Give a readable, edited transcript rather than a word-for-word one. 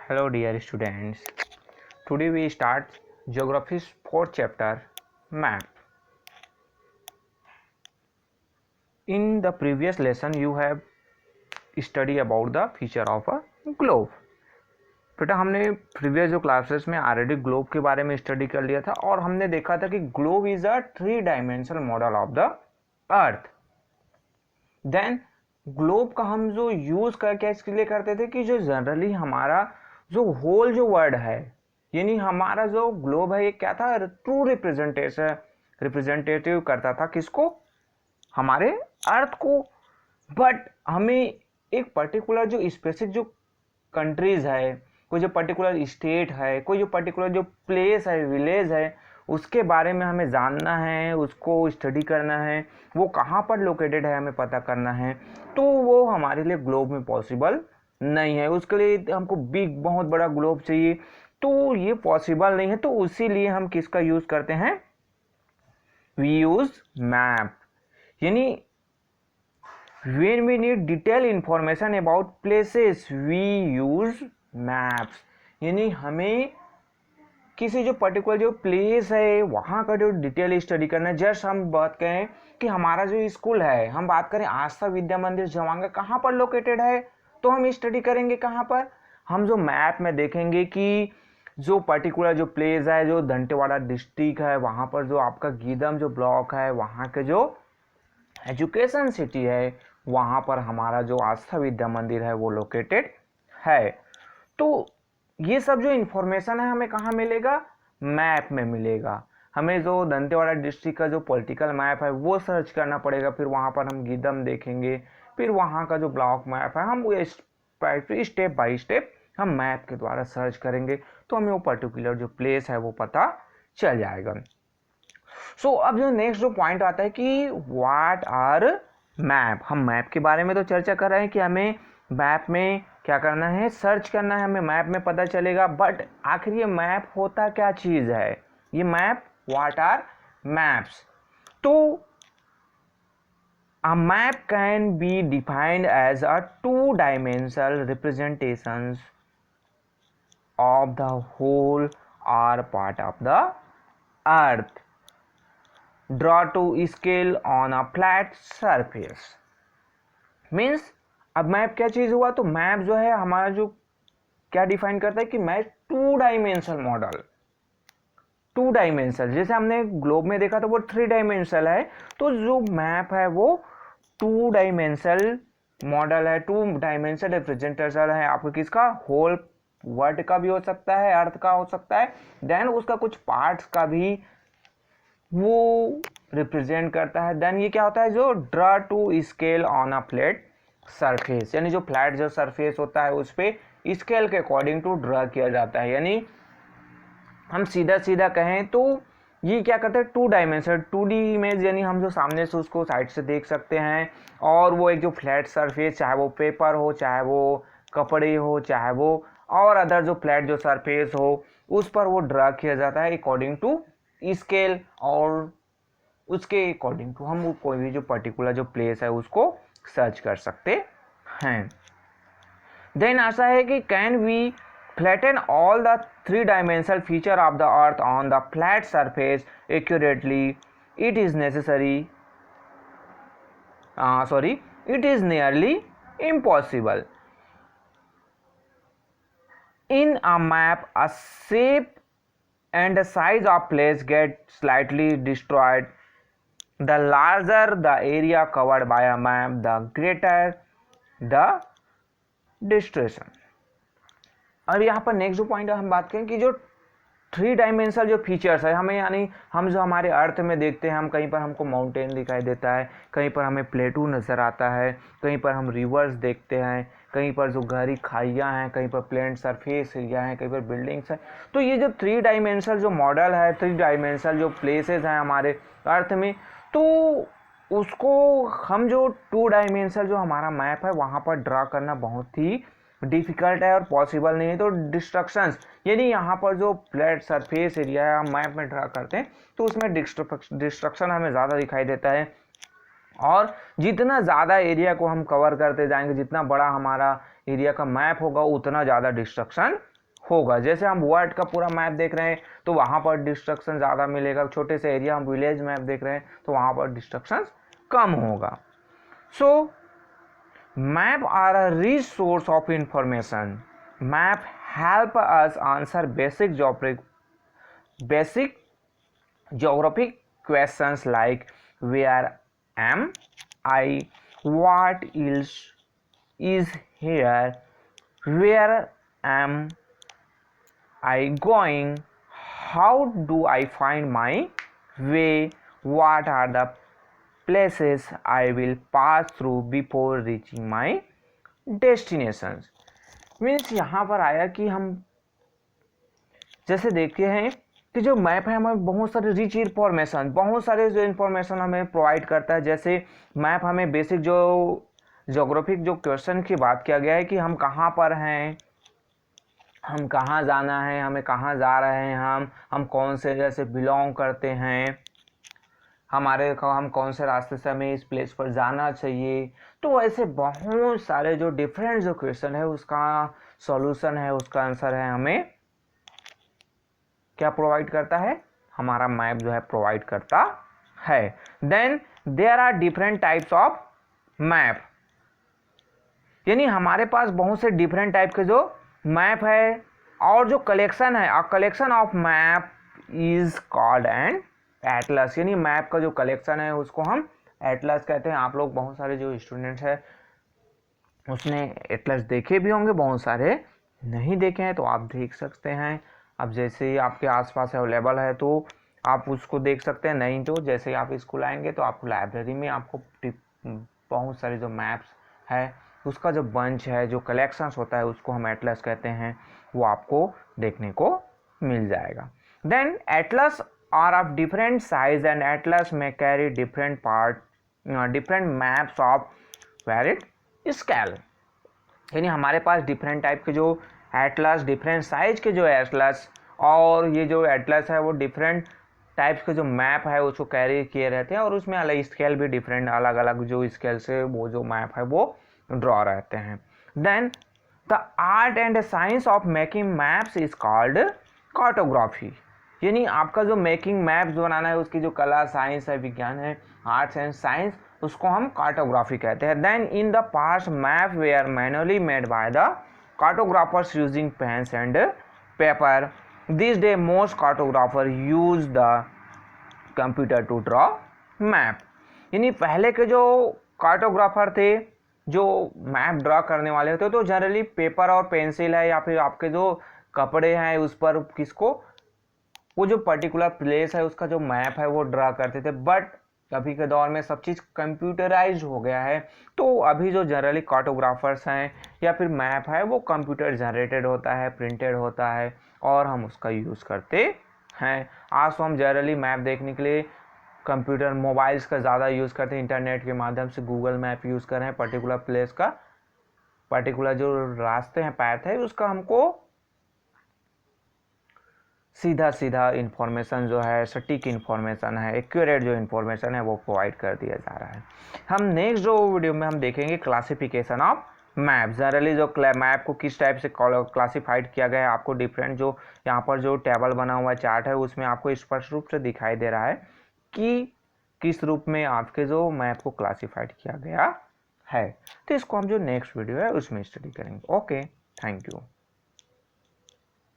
Hello dear students. Today we start Geography's fourth chapter, Map. In the previous lesson you have studied about the feature of a globe. बेटा हमने previous जो classes में already globe के बारे में study कर लिया था और हमने देखा था कि globe is a 3 dimensional model of the earth. Then globe का हम जो यूज करके इसके लिए करते थे कि जो जनरली हमारा जो होल जो वर्ड है, यानी हमारा जो ग्लोब है ये क्या था, ट्रू रिप्रेजेंटेटिव करता था किसको, हमारे अर्थ को. बट हमें एक पर्टिकुलर जो स्पेसिफिक जो कंट्रीज है, कोई जो पर्टिकुलर स्टेट है, कोई जो पर्टिकुलर जो प्लेस है, विलेज है, उसके बारे में हमें जानना है, उसको स्टडी करना है, वो कहाँ पर लोकेटेड है हमें पता करना है. तो वो हमारे लिए ग्लोब में पॉसिबल नहीं है. उसके लिए हमको बिग बहुत बड़ा ग्लोब चाहिए, तो ये पॉसिबल नहीं है. तो इसीलिए हम किसका यूज करते हैं, वी यूज मैप. यानी when we need detailed information about places we use maps. यानी हमें किसी जो पर्टिकुलर जो प्लेस है वहाँ का जो डिटेल स्टडी करना है. जस्ट हम बात करें कि हमारा जो स्कूल है, हम बात करें आस्था विद्या मंदिर जवांगा कहाँ पर लोकेटेड है, तो हम स्टडी करेंगे कहाँ पर, हम जो मैप में देखेंगे कि जो पर्टिकुलर जो प्लेस है, जो दंतेवाड़ा डिस्ट्रिक्ट है, वहाँ पर जो आपका गीदम जो ब्लॉक है, वहाँ के जो एजुकेशन सिटी है, वहाँ पर हमारा जो आस्था विद्या मंदिर है वो लोकेटेड है. तो ये सब जो इन्फॉर्मेशन है हमें कहाँ मिलेगा, मैप में मिलेगा. हमें जो दंतेवाड़ा डिस्ट्रिक्ट का जो पॉलिटिकल मैप है वो सर्च करना पड़ेगा, फिर वहाँ पर हम गीदम देखेंगे, फिर वहाँ का जो ब्लॉक मैप है हम स्टेप बाय स्टेप हम मैप के द्वारा सर्च करेंगे, तो हमें वो पर्टिकुलर जो प्लेस है वो पता चल जाएगा. सो अब जो नेक्स्ट जो पॉइंट आता है कि व्हाट आर मैप. हम मैप के बारे में तो चर्चा कर रहे हैं कि हमें मैप में क्या करना है, सर्च करना है, हमें मैप में पता चलेगा. बट आखिर ये मैप होता क्या चीज़ है, ये मैप, व्हाट आर मैप्स. तो a map can be defined as a 2-dimensional representations of the whole or part of the earth draw to scale on a flat surface. Means अब map क्या चीज हुआ, तो मैप जो है हमारा जो क्या डिफाइन करता है कि मैप 2 डायमेंशनल मॉडल, 2 डायमेंशनल. जैसे हमने ग्लोब में देखा तो वो 3 डायमेंशनल है, तो जो मैप है वो 2 डायमेंशनल मॉडल है, 2 डायमेंशनल रिप्रेजेंटेशन है आपको किसका, होल वर्ल्ड का भी हो सकता है, अर्थ का हो सकता है, देन उसका कुछ पार्ट्स का भी वो रिप्रेजेंट करता है. देन ये क्या होता है, जो draw to scale on a flat surface, यानी जो फ्लैट जो सरफेस होता है उस पे स्केल के अकॉर्डिंग टू ड्रा किया जाता है. यानी हम सीधा सीधा कहें तो ये क्या करता है, 2 डायमेंशनल 2D इमेज, यानी हम जो सामने से उसको साइड से देख सकते हैं, और वो एक जो फ्लैट सरफेस, चाहे वो पेपर हो, चाहे वो कपड़े हो, चाहे वो और अदर जो फ्लैट जो सरफेस हो, उस पर वो ड्रा किया जाता है अकॉर्डिंग टू स्केल, और उसके अकॉर्डिंग टू हम कोई भी जो पर्टिकुलर जो प्लेस है उसको सर्च कर सकते हैं. देन ऐसा है कि can we flatten all the 3 dimensional feature of the earth on the flat surface accurately. It is it is nearly impossible. In a map, a shape and the size of place get slightly destroyed. The larger the area covered by a map, the greater the destruction. अब यहाँ पर next जो point हम बात करें कि जो 3 dimensional जो फीचर्स है हमें, यानी हम जो हमारे अर्थ में देखते हैं, हम कहीं पर हमको माउंटेन दिखाई देता है, कहीं पर हमें प्लेटू नज़र आता है, कहीं पर हम रिवर्स देखते हैं, कहीं पर जो गहरी खाइयाँ हैं, कहीं पर प्लेन सरफेस एरिया हैं, कहीं पर बिल्डिंग्स हैं. तो ये जो 3 डायमेंशनल जो मॉडल है, 3 डायमेंशनल जो प्लेसेस हैं हमारे अर्थ में, तो उसको हम जो 2 डायमेंशनल जो हमारा मैप है वहाँ पर ड्रा करना बहुत ही डिफिकल्ट है और पॉसिबल नहीं है. तो डिस्ट्रक्शंस, यानी यहाँ पर जो फ्लैट सरफेस एरिया है हम मैप में ड्रा करते हैं तो उसमें डिस्ट्रक्शन हमें ज़्यादा दिखाई देता है, और जितना ज़्यादा एरिया को हम कवर करते जाएंगे, जितना बड़ा हमारा एरिया का मैप होगा, उतना ज़्यादा डिस्ट्रक्शन होगा। जैसे हम वर्ल्ड का पूरा मैप देख रहे हैं तो वहाँ पर डिस्ट्रक्शन ज़्यादा मिलेगा, छोटे से एरिया हम विलेज मैप देख रहे हैं तो वहाँ पर डिस्ट्रक्शन कम होगा। So map are a rich source of information. Map help us answer basic geographic questions like where am I, what else is here, where am I going, how do I find my way, what are the places I will pass through before reaching my destinations। Means यहाँ पर आया कि हम जैसे देखते हैं कि जो मैप है हमें बहुत सारे रिच इंफॉर्मेशन, बहुत सारे जो इंफॉर्मेशन हमें प्रोवाइड करता है। जैसे मैप हमें बेसिक जो ज्योग्राफिक जो क्वेश्चन की बात किया गया है कि हम कहाँ पर हैं, हम कहाँ जाना है, हमें कहाँ जा रहे हैं, हम कौन से जैसे बिलोंग करते हैं, हम कौन से रास्ते से हमें इस प्लेस पर जाना चाहिए। तो ऐसे बहुत सारे जो डिफरेंट जो क्वेश्चन है उसका सॉल्यूशन है, उसका आंसर है हमें क्या प्रोवाइड करता है, हमारा मैप जो है प्रोवाइड करता है। Then there are different types of map, यानी हमारे पास बहुत से डिफरेंट टाइप के जो मैप है और जो कलेक्शन है, a collection of map is called an Atlas. यानी मैप का जो कलेक्शन है उसको हम एटलस कहते हैं। आप लोग बहुत सारे जो स्टूडेंट्स हैं उसने एटलस देखे भी होंगे, बहुत सारे नहीं देखे हैं तो आप देख सकते हैं। अब जैसे ही आपके आसपास अवेलेबल है तो आप उसको देख सकते हैं, नहीं तो जैसे ही आप स्कूल आएंगे तो आपको लाइब्रेरी में आपको बहुत सारे जो मैप्स है उसका जो बंच है, जो कलेक्शंस होता है उसको हम एटलस कहते हैं, वो आपको देखने को मिल जाएगा। Then atlas are of different size and atlas may carry different maps of varied scale. यानी हमारे पास डिफरेंट टाइप के जो एटलस, डिफरेंट साइज के जो एटलस, और ये जो एटलस है वो डिफरेंट टाइप्स के जो मैप है उसको कैरी किए रहते हैं और उसमें अलग स्केल भी डिफरेंट अलग अलग जो स्केल से वो जो मैप है वो ड्रॉ रहते हैं। Then the art and science of making maps is called cartography. यानी आपका जो मेकिंग मैप्स बनाना है उसकी जो कला, साइंस है, विज्ञान है, आर्ट्स एंड साइंस, उसको हम कार्टोग्राफी कहते हैं। Then in the past map were manually made by the cartographers using pens and paper. These days most cartographers use the computer to draw map। यानी पहले के जो कार्टोग्राफर थे जो मैप ड्रा करने वाले होते तो जनरली पेपर और पेंसिल है या फिर आपके जो कपड़े हैं उस पर किसको वो जो पर्टिकुलर प्लेस है उसका जो मैप है वो ड्रा करते थे। बट अभी के दौर में सब चीज़ कंप्यूटराइज हो गया है तो अभी जो जनरली कार्टोग्राफर्स हैं या फिर मैप है वो कंप्यूटर जनरेटेड होता है, प्रिंटेड होता है और हम उसका यूज़ करते हैं। आज तो हम जनरली मैप देखने के लिए कंप्यूटर, मोबाइल्स का ज़्यादा यूज़ करते हैं, इंटरनेट के माध्यम से गूगल मैप यूज़ कर रहे हैं। पर्टिकुलर प्लेस का पर्टिकुलर जो रास्ते हैं, पैथ है, उसका हमको सीधा सीधा इन्फॉर्मेशन जो है, सटीक इन्फॉर्मेशन है, एक्यूरेट जो इन्फॉर्मेशन है वो प्रोवाइड कर दिया जा रहा है। हम नेक्स्ट जो वीडियो में हम देखेंगे क्लासिफिकेशन ऑफ मैप। जनरली जो मैप को किस टाइप से क्लासिफाइड किया गया है, आपको डिफरेंट जो यहाँ पर जो टेबल बना हुआ चार्ट है उसमें आपको स्पष्ट रूप से दिखाई दे रहा है कि किस रूप में आपके जो मैप को क्लासिफाइड किया गया है। तो इसको हम जो नेक्स्ट वीडियो है उसमें स्टडी करेंगे। Okay, thank you.